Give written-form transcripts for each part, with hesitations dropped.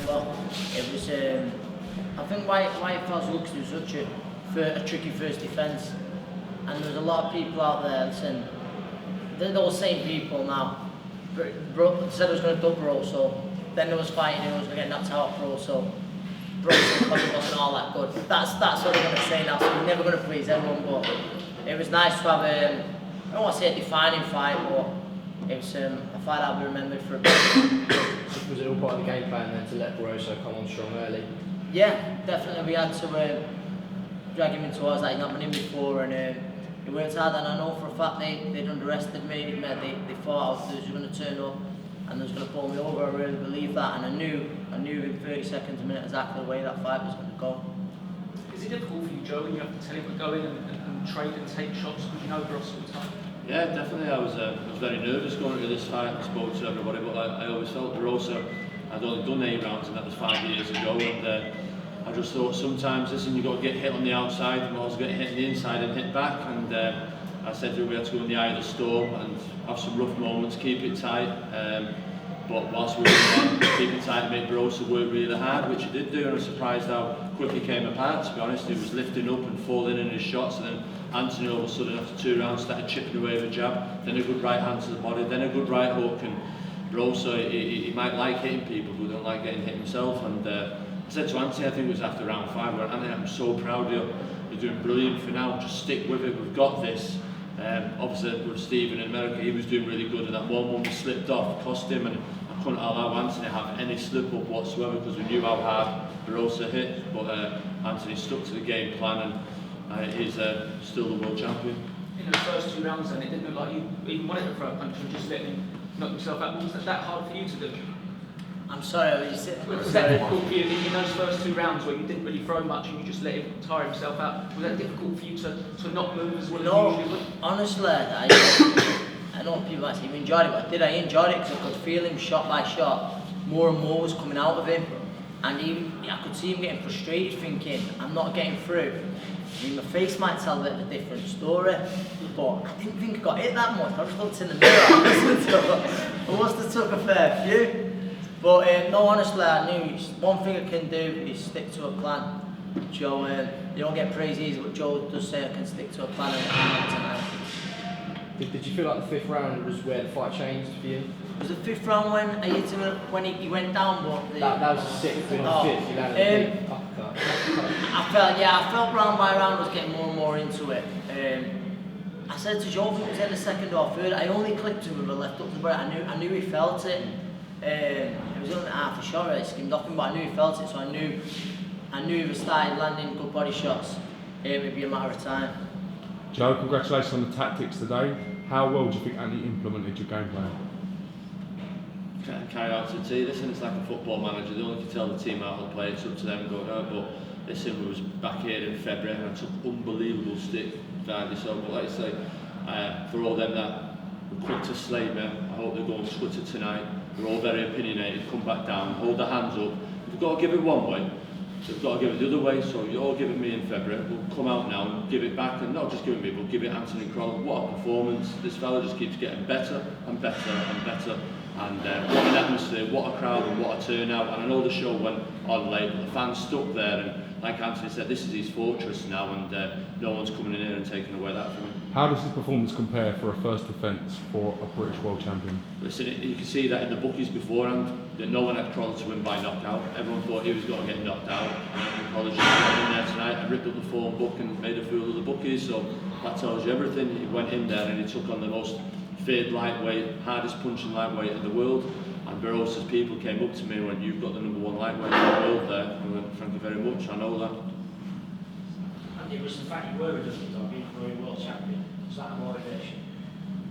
well. It was, I think why it felt so, because it was such a tricky first defence, and there was a lot of people out there. Listen, they're all the same people now. Said I was going to dub Barroso, then there was fighting who was going to get knocked out Barroso. Barroso probably wasn't all that good. That's what I'm going to say now, so we're never going to please everyone, but it was nice to have I don't want to say a defining fight, but it was a fight I'll be remembered for a bit. Was it all part of the game plan then to let Barroso come on strong early? Yeah, definitely. We had to drag him into us like he'd not been in before, and it worked hard. And I know for a fact they'd underestimated me. They thought they was going to turn up and they was going to pull me over. I really believe that, and I knew in 30 seconds, a minute exactly the way that fight was going to go. Is it difficult for you, Joe, when you have to tell him to go in and trade and take shots because you know Barroso all the time? Yeah, definitely. I was very nervous going into this fight. I spoke to everybody, but I always felt Barroso. I'd only done 8 rounds, and that was 5 years ago. And I just thought sometimes, listen, you've got to get hit on the outside, and I was getting hit on the inside and hit back. And I said to him we had to go in the eye of the storm and have some rough moments, keep it tight. But whilst we were in there, keep it tight and make Barroso work really hard, which he did do. And I was surprised how quick he came apart. To be honest, he was lifting up and falling in his shots, and then Anthony all of a sudden after 2 rounds started chipping away with a jab, then a good right hand to the body, then a good right hook. And Barroso, he might like hitting people, but don't like getting hit himself. And I said to Anthony, I think it was after round 5, where Anthony, I'm so proud of you. You're doing brilliant for now. Just stick with it. We've got this. Obviously with Stephen in America, he was doing really good, and that one we slipped off cost him, and I couldn't allow Anthony to have any slip up whatsoever because we knew how hard Barroso hit. But Anthony stuck to the game plan, and he's still the world champion. In those first 2 rounds, then it didn't look like you even wanted to throw a punch and just let him knock himself out. Was that hard for you to do? I'm sorry, you said. Was that difficult for you in those first 2 rounds where you didn't really throw much and you just let him tire himself out? Was that difficult for you to not move as well as you usually would? Honestly, I know people might say you enjoyed it, but I enjoyed it because I could feel him shot by shot. More and more was coming out of him, and I could see him getting frustrated, thinking, I'm not getting through. I mean, my face might tell a bit of a different story, but I didn't think I got hit that much. I just looked in the mirror, I must have took a fair few. But no, honestly, I knew one thing I can do is stick to a plan. Joe, you don't get praise easy, but Joe does say I can stick to a plan, and I'm tonight. Did you feel like the 5th round was where the fight changed for you? Was the 5th round when I hit him when he went down? But that was the 6th, and the 5th you landed a big uppercut. I felt round by round I was getting more and more into it. I said to Joe, I think it was in the 2nd or 3rd, I only clipped him with a left up to the body. I knew he felt it. It was only half a shot, I skimmed off him, but I knew he felt it, so I knew if he started landing good body shots, it would be a matter of time. Joe, congratulations on the tactics today. How well do you think Andy implemented your game plan? Carry out to the team. Listen, it's like a football manager. They only can tell the team how to play. It's up to them going out. But listen, we was back here in February and I took unbelievable stick, rightly so. But like I say, for all them that were quick to slay me, I hope they go on Twitter tonight. They're all very opinionated. Come back down, hold their hands up. We've got to give it one way. So we've got to give it the other way. So you all give it me in February. We'll come out now and give it back, and not just give it me, but give it Anthony Crolla. What a performance! This fella just keeps getting better and better and better. And what an atmosphere, what a crowd and what a turnout. And I know the show went on late, but the fans stuck there, and like Anthony said, this is his fortress now, and no one's coming in here and taking away that from him. How does his performance compare for a first defence for a British world champion? Listen, you can see that in the bookies beforehand, that no one had Crolla to win by knockout. Everyone thought he was going to get knocked out. And Crolla just went in there tonight and ripped up the form book and made a fool of the bookies, so that tells you everything. He went in there and he took on the most feared lightweight, hardest punching lightweight in the world, and Barroso's people came up to me and went, you've got the #1 lightweight in the world there. And I went, thank you very much, I know that. And it was the fact you were a dog being for world champion, was that a motivation?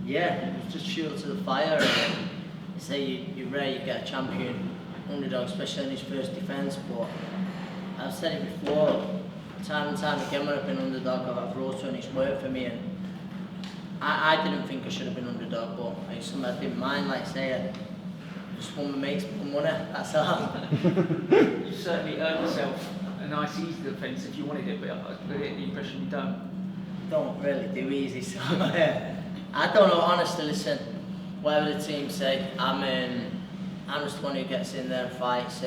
Yeah, it was just fuel to the fire. You say you're rare, you get a champion underdog, especially in his first defence, but I've said it before, time and time again when I've been underdog, I've had Barroso and it's worked for me, and I didn't think I should have been underdog, but it's something I didn't mind, like I say, I just want my mates to money, that's all. You certainly earned yourself a nice easy defence if you wanted it, but I get the impression you don't really do easy, so I don't know, honestly, listen, whatever the team say, I'm just the one who gets in there and fights.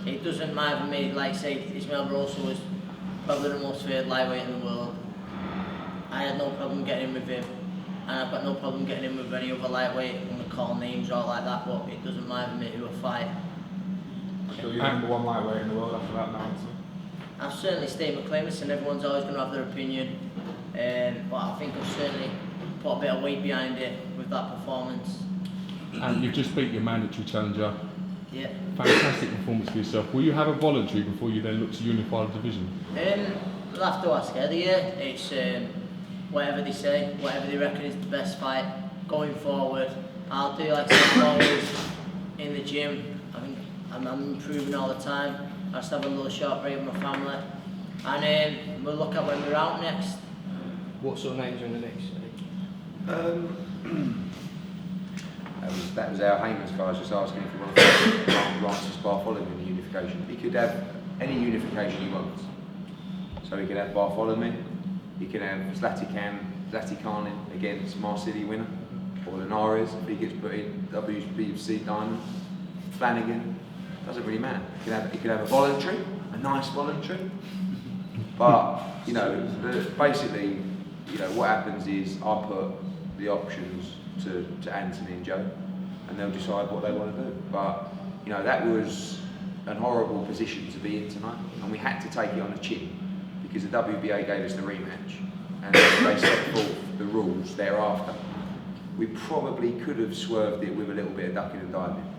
it doesn't matter me. Like say, ISMAEL BARROSO was probably the most feared lightweight in the world. I had no problem getting in with him, and I've got no problem getting in with any other lightweight. I'm going to call names or like that, but it doesn't matter me who I fight. So you're number one lightweight in the world after that now, I've certainly stated my claims, and everyone's always going to have their opinion. But I think I've certainly put a bit of weight behind it with that performance. And you've just beat your mandatory challenger. Yeah. Fantastic performance for yourself. Will you have a voluntary before you then look to unify the division? We'll have to ask Eddie. It's whatever they say, whatever they reckon is the best fight going forward. I'll do like I'm always in the gym. I think I'm improving all the time. I just have a little short break with my family, and we'll look at when we're out next. What sort of names are in the mix? That was our Heyman's guys just asking if he wanted Lance to Bartholomew in the unification. He could have any unification he wants. So he could have Bartholomew, he could have Zlatikanin against Marsili winner, or Linares if he gets put in WBC Diamond, Flanagan, doesn't really matter. He could have a voluntary, a nice voluntary. But, you know, basically, you know, what happens is I put the options to Anthony and Joe, and they'll decide what they want to do. But, you know, that was an horrible position to be in tonight, and we had to take it on the chin, because the WBA gave us the rematch, and they set forth the rules thereafter. We probably could have swerved it with a little bit of ducking and diving,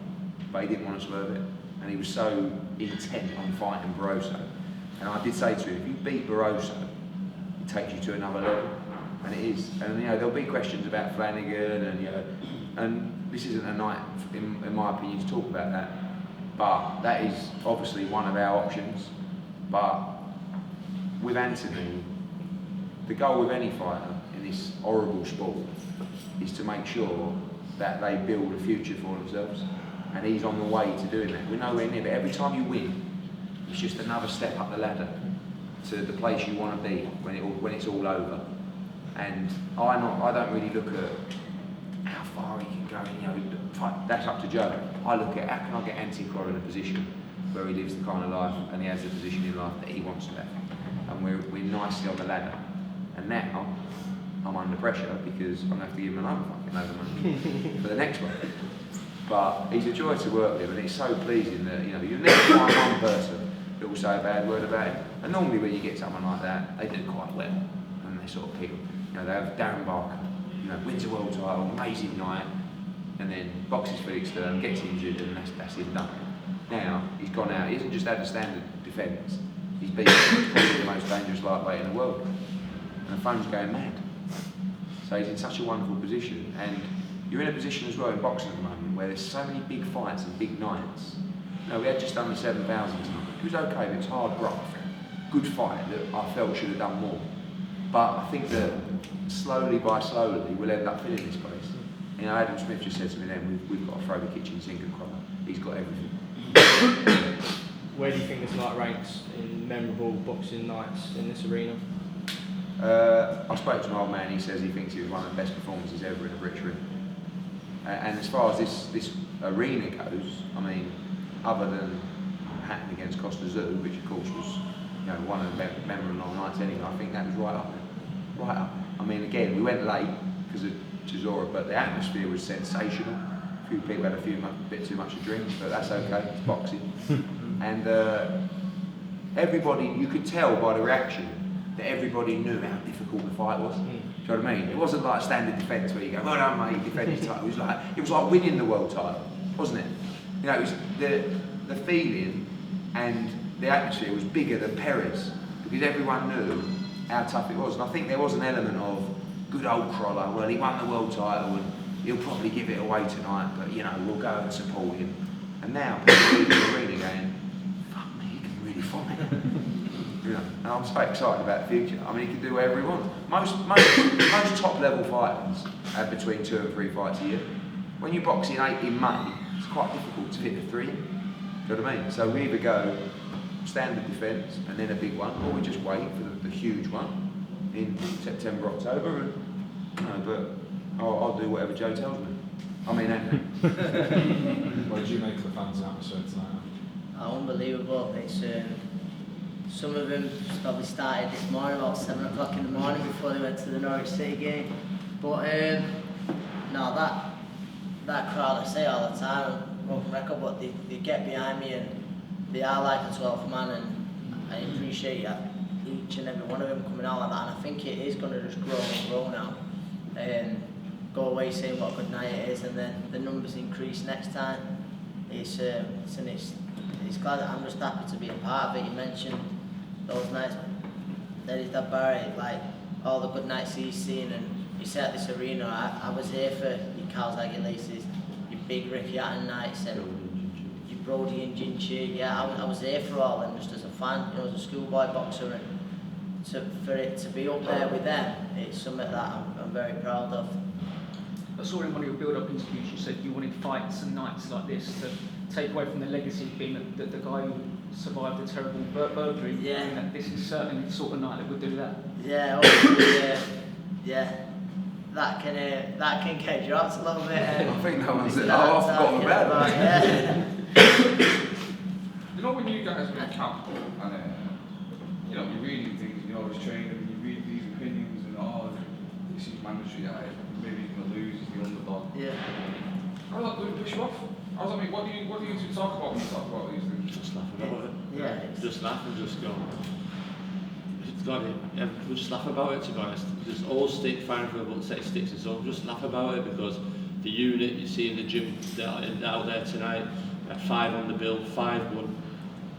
but he didn't want to swerve it, and he was so intent on fighting Barroso. And I did say to him, if you beat Barroso, it takes you to another level, and it is. And you know, there'll be questions about Flanagan, and you know, and this isn't a night, in my opinion, to talk about that. But that is obviously one of our options. But with Anthony, the goal with any fighter in this horrible sport is to make sure that they build a future for themselves. And he's on the way to doing that. We're nowhere near, but every time you win, it's just another step up the ladder to the place you want to be when it's all over. And I don't really look at how far he can go. You know, that's up to Joe. I look at how can I get Crolla in a position where he lives the kind of life and he has the position in life that he wants to have. And we're nicely on the ladder. And now I'm under pressure because I'm going to have to give him another fucking load of money for the next one. But he's a joy to work with, and it's so pleasing that, you know, you never find one person that will say a bad word about him. And normally when you get someone like that, they do quite well, and they sort of pick, you know, they have Darren Barker, you know, wins a world title, amazing night, and then boxes Felix Stern, gets injured, and that's him done. Now, he's gone out, he hasn't just had a standard defence, he's beaten probably the most dangerous lightweight in the world, and the phone's going mad. So he's in such a wonderful position, and you're in a position as well in boxing at the moment where there's so many big fights and big nights. You know, we had just under 7,000 tonight. It was okay, but it's hard graft. Good fight that I felt should have done more. But I think that slowly by slowly we'll end up filling this place. You know, Adam Smith just said to me then, we've got to throw the kitchen sink at Crolla. He's got everything. Where do you think this night ranks in memorable boxing nights in this arena? I spoke to an old man, he says he thinks it was one of the best performances ever in a British ring. And as far as this arena goes, I mean, other than Hatton against Costa Zoo, which of course was, you know, one of the memorable nights anyway, I think that was right up there. Right up. I mean, again, we went late because of Chisora, but the atmosphere was sensational. A few people had a bit too much to drink, but that's okay, it's boxing. And everybody, you could tell by the reaction that everybody knew how difficult the fight was. Do you know what I mean? It wasn't like a standard defence where you go, well done mate, you defend your title. It was like winning the world title, wasn't it? You know, it was the feeling and the atmosphere was bigger than Perez because everyone knew how tough it was. And I think there was an element of good old Crolla, well he won the world title and he'll probably give it away tonight, but you know, we'll go and support him. And now people leave the arena going, fuck me, he can really fight. You know, and I'm so excited about the future. I mean, he can do whatever he wants. Most top level fighters have between 2 and 3 fights a year. When you box in 8 in May, it's quite difficult to hit the 3. Do you know what I mean? So we either go standard defence and then a big one, or we just wait for the huge one in September, October. And, you know, but I'll do whatever Joe tells me. I mean, Anthony. What did you make of the fans and atmosphere tonight? Unbelievable. It's some of them probably started this morning about 7 o'clock in the morning before they went to the Norwich City game. But no, that crowd, I say all the time, broken record, but they get behind me and they are like a 12th man, and I appreciate each and every one of them coming out like that. And I think it is going to just grow and grow now. Go away saying what a good night it is, and then the numbers increase next time. It's glad that I'm just happy to be a part of it. You mentioned those nights, Daddy's Dad Barry, like all the good nights he's seen, and you set at this arena. I was here for your Carl's Aguilaces, your big Ricky Hatton nights, and your Brody and Jinchi. Yeah, I was here for all them just as a fan, as a schoolboy boxer, and for it to be up there with them, it's something that I'm very proud of. I saw in one of your build-up interviews you said you wanted fights and nights like this to take away from the legacy of being the guy who survived a terrible burglary. Yeah. And that this is certainly the sort of night that would do that. Yeah, obviously, yeah. That can get dropped a little bit. I think that one's it. I've forgotten about it. Yeah. You know when you guys were in camp and you're reading things, you're always training, and you read these opinions and this is mandatory, maybe he's gonna lose, he's the underdog. Yeah. How does that do push you off? What do you two talk about when you talk about these things? Just laugh about it. Yeah. Just laugh and just go. We'll just laugh about it, to be honest. Just all stick fine for about 6 sticks and so just laugh about it, because the unit you see in the gym out there tonight, we had 5 on the bill, 5-1.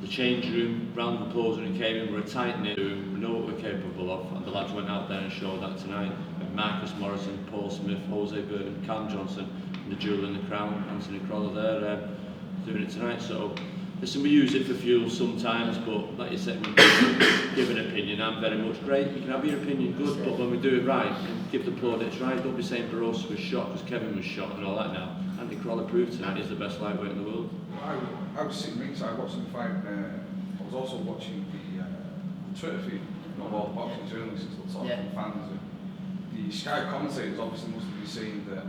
The change room, round the poser and came in, we're a tight knit room, we know what we're capable of, and the lads went out there and showed that tonight. Marcus Morrison, Paul Smith, Jose Burton, Cam Johnson, and the jewel in the crown, Anthony Crolla there, doing it tonight. So, listen, we use it for fuel sometimes, but like you said, when we give an opinion, I'm very much great. You can have your opinion, good, but when we do it right, give the plaudits right. Don't be saying Barroso was shot because Kevin was shot and all that now. Anthony Crolla proved tonight he's the best lightweight in the world. I was sitting ringside watching the fight. I was also watching the Twitter feed of all the boxing journalists and stuff, talking to fans. The Sky commentators obviously must have been saying that,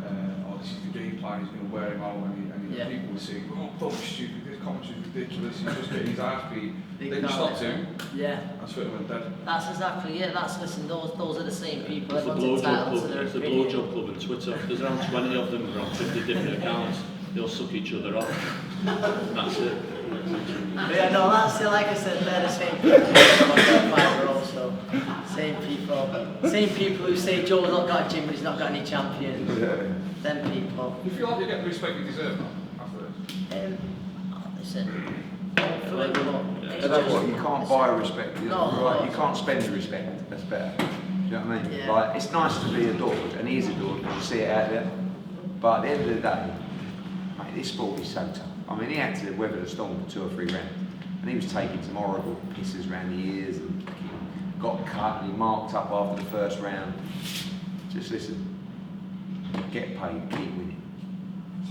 this is the game plan, he's going to wear him out, and people were saying, oh, don't be stupid, this commentary's ridiculous, he's just getting his ass beat. Then you stopped him, that's where it went dead. That's exactly it. Listen, those are the same people. It's the blowjob club on Twitter. There's around 20 of them, around 50 different accounts. They'll suck each other off. That's it. Yeah, no, that's it. Like I said, they're the same people. Also, same people who say Joe's not got a gym, but he's not got any champions. Them people. Do you feel like you get the respect you deserve after this? Listen, hopefully, You can't buy respect. No. You can't spend respect. That's better. Do you know what I mean? Yeah. Like, it's nice to be adored, and he is adored. You see it out there. But at the end of the day, mate, this sport is so tough. I mean, he had to weather the storm for 2 or 3 rounds, and he was taking some horrible pisses around the ears and got cut, and he marked up after the first round. Just listen. Get paid. Keep winning.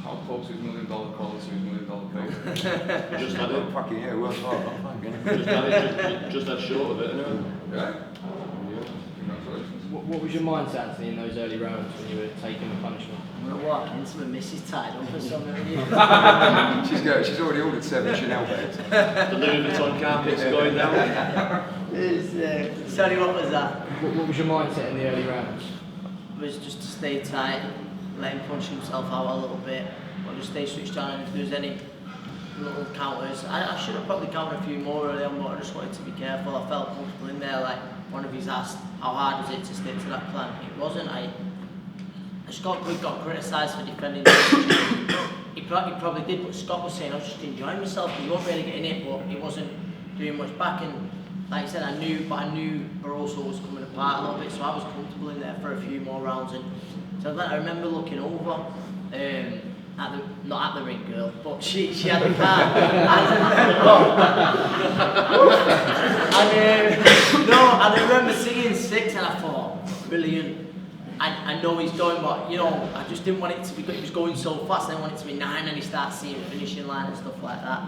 How close is $1 million call to his $1 million pay? Just had it. Fucking yeah, worth Just had short of it, anyway. Yeah? Congratulations. What was your mindset, Anthony, in those early rounds when you were taking the punishment? I'm gonna walk into my missus tied up or something. She's already ordered 7 Chanel bags. The Louis Vuitton carpet's going down. Sorry, what was that? What was your mindset in the early rounds? It was just to stay tight, let him punch himself out a little bit, or just stay switched on. And if there was any little counters, I should have probably counted a few more early on, but I just wanted to be careful. I felt comfortable in there. Like one of his asked, how hard was it to stick to that plan? It wasn't. Scott got criticised for defending the he probably did, but Scott was saying I was just enjoying myself. He wasn't really getting it, but he wasn't doing much back. And like I said, I knew Barroso was coming apart a little bit, so I was comfortable in there for a few more rounds. And so I remember looking over, not at the ring girl, but she had the card. And I remember seeing 6, and I thought, brilliant. I know he's going, but I just didn't want it to be. He was going so fast. I didn't want it to be 9, and he starts seeing the finishing line and stuff like that.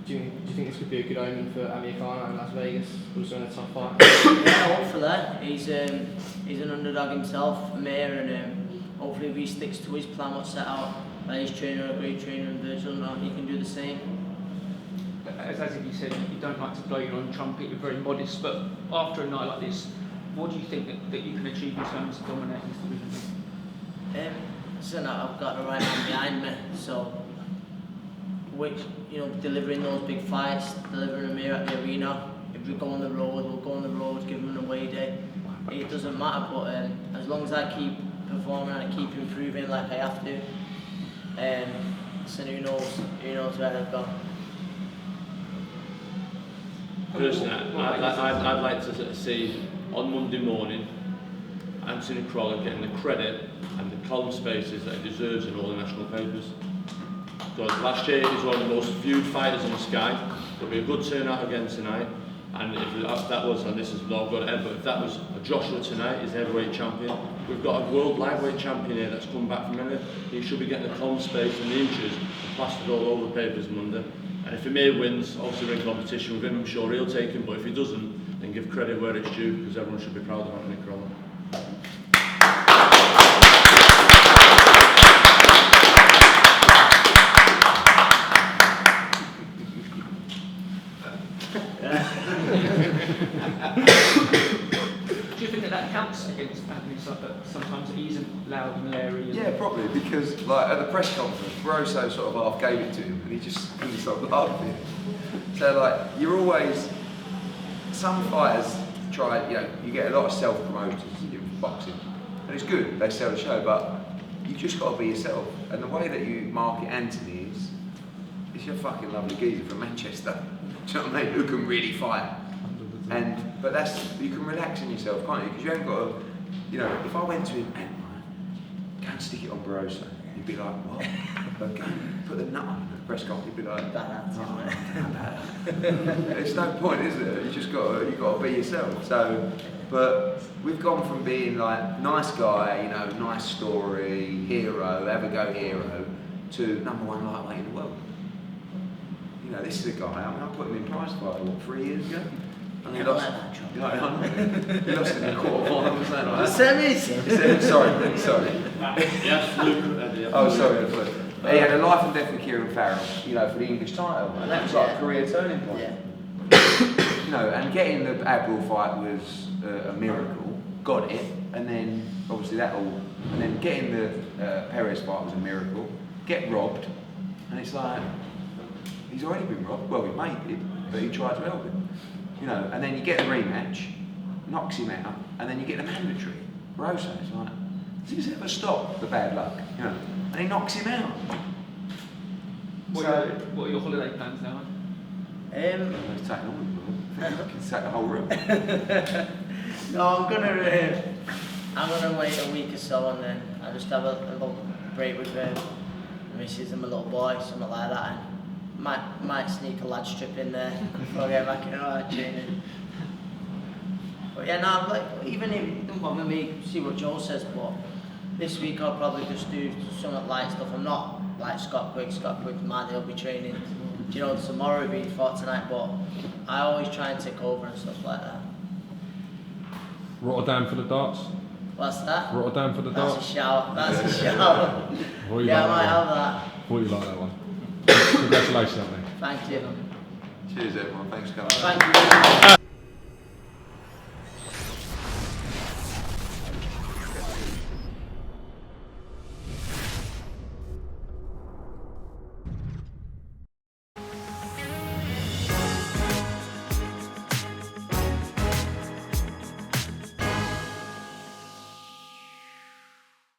Do you think this could be a good omen for Amir Khan in Las Vegas, also in a tough fight? Yeah, hopefully. He's an underdog himself, Amir, and hopefully if he sticks to his plan, what's set out by his trainer, a great trainer in Virgil, he can do the same. as you said, you don't like to blow your own trumpet, you're very modest, but after a night like this, what do you think that you can achieve in terms of dominating this division? So now I've got the right hand behind me, so delivering those big fights, delivering them here at the arena. If we go on the road, we'll go on the road, give them an away day. It doesn't matter, but as long as I keep performing and I keep improving like I have to, so who knows where I've gone. Personally, I'd like to see on Monday morning Anthony Crolla getting the credit and the column spaces that he deserves in all the national papers. Because last year he was one of the most viewed fighters in the Sky. There'll be a good turnout again tonight. And if that was, and this is not going to end, but if that was a Joshua tonight, he's the heavyweight champion. We've got a world lightweight champion here that's come back from India. He should be getting the column space and the inches plastered all over the papers Monday. And if Amir wins, obviously we're in competition with him, I'm sure he'll take him, but if he doesn't, then give credit where it's due, because everyone should be proud of Anthony Crolla. Do you think that counts against Anthony? Sometimes he isn't loud and leery? Yeah, probably, because like at the press conference, Barroso sort of half gave it to him and he just couldn't stop laughing. So like, you're always, some fighters try, you get a lot of self-promoters in boxing, and it's good, they sell the show, but you just got to be yourself. And the way that you market Anthony is you're a fucking lovely geezer from Manchester, do you know what I mean, who can really fight. But you can relax in yourself, can't you? Because you haven't got to, if I went to him and go and stick it on Barroso, he'd be like, what? But go and put the nut on the press conference, he'd be like, there's no point, is there? You've got to be yourself. So, but we've gone from being like nice guy, nice story, hero, have a go hero, to #1 lightweight in the world. This is a guy. I put him in prize fight 3 years ago. And he lost. He lost in the quarterfinal. Was that like that? The semis. Sorry. Yes, Luke. Oh, sorry. He had a life and death with Kieran Farrell, for the English title, and that was like a career turning point. Yeah. And getting the Admiral fight was a miracle. Got it, and then obviously and then getting the Perez fight was a miracle. Get robbed, and it's like he's already been robbed. Well, he made it, but he tried to help him. And then you get the rematch, knocks him out, and then you get the mandatory. Barroso is like, does this ever stop the bad luck? And he knocks him out. What are your holiday plans now? He's taking all of them. He can take the whole room. No, I'm gonna wait a week or so, and then I'll just have a little break with the missus and my little boy, something like that. And might sneak a lad strip in there before I get back in our training. But yeah, no, even if it doesn't bother me, see what Joe says, but this week I'll probably just do some light stuff. I'm not like Scott Quick, man, he'll be training, tomorrow being fought tonight, but I always try and take over and stuff like that. Rotterdam for the darts? What's that? Rotterdam for the darts? That's a shout. Yeah, I might have that. Thought you like that one. Congratulations, Anthony. Thank you. Cheers, everyone. Thanks for coming. Thank you.